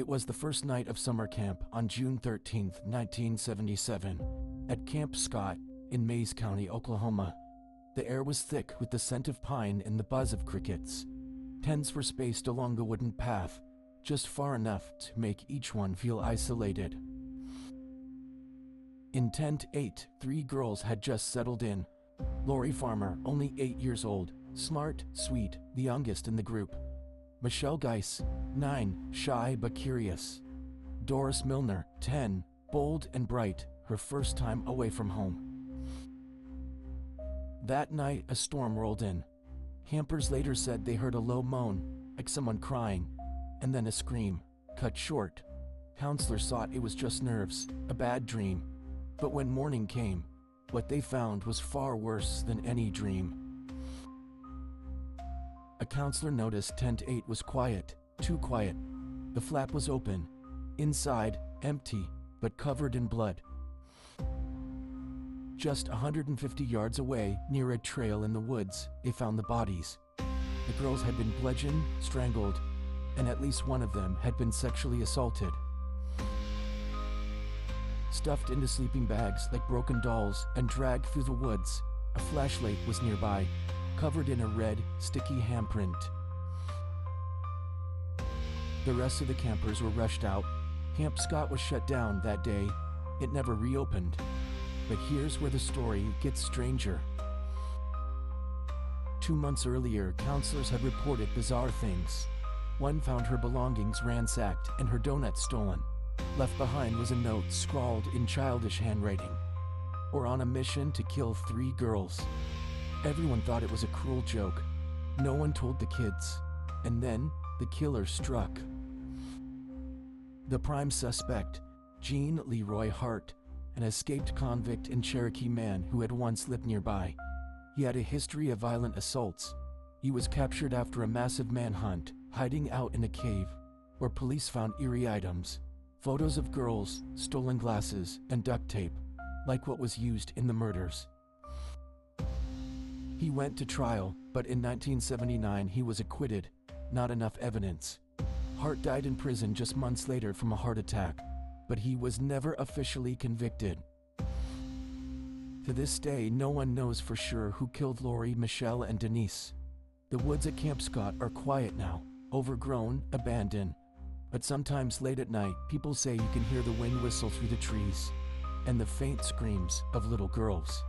It was the first night of summer camp on June 13, 1977, at Camp Scott in Mayes County, Oklahoma. The air was thick with the scent of pine and the buzz of crickets. Tents were spaced along the wooden path, just far enough to make each one feel isolated. In Tent 8, 3 girls had just settled in. Lori Farmer, only 8 years old, smart, sweet, the youngest in the group. Michelle Geis, 9, shy but curious. Doris Milner, 10, bold and bright, her first time away from home. That night, a storm rolled in. Campers later said they heard a low moan, like someone crying, and then a scream, cut short. Counselors thought it was just nerves, a bad dream. But when morning came, what they found was far worse than any dream. A counselor noticed Tent 8 was quiet, too quiet. The flap was open. Inside, empty, but covered in blood. Just 150 yards away, near a trail in the woods, they found the bodies. The girls had been bludgeoned, strangled, and at least one of them had been sexually assaulted. Stuffed into sleeping bags like broken dolls and dragged through the woods, a flashlight was nearby, covered in a red, sticky handprint. The rest of the campers were rushed out. Camp Scott was shut down that day. It never reopened. But here's where the story gets stranger. 2 months earlier, counselors had reported bizarre things. One found her belongings ransacked and her donuts stolen. Left behind was a note scrawled in childish handwriting. "We're on a mission to kill 3 girls." Everyone thought it was a cruel joke. No one told the kids. And then, the killer struck. The prime suspect, Gene Leroy Hart, an escaped convict and Cherokee man who had once lived nearby. He had a history of violent assaults. He was captured after a massive manhunt, hiding out in a cave, where police found eerie items. Photos of girls, stolen glasses, and duct tape, like what was used in the murders. He went to trial, but in 1979 he was acquitted. Not enough evidence. Hart died in prison just months later from a heart attack, but he was never officially convicted. To this day, no one knows for sure who killed Lori, Michelle, and Denise. The woods at Camp Scott are quiet now, overgrown, abandoned. But sometimes late at night, people say you can hear the wind whistle through the trees and the faint screams of little girls.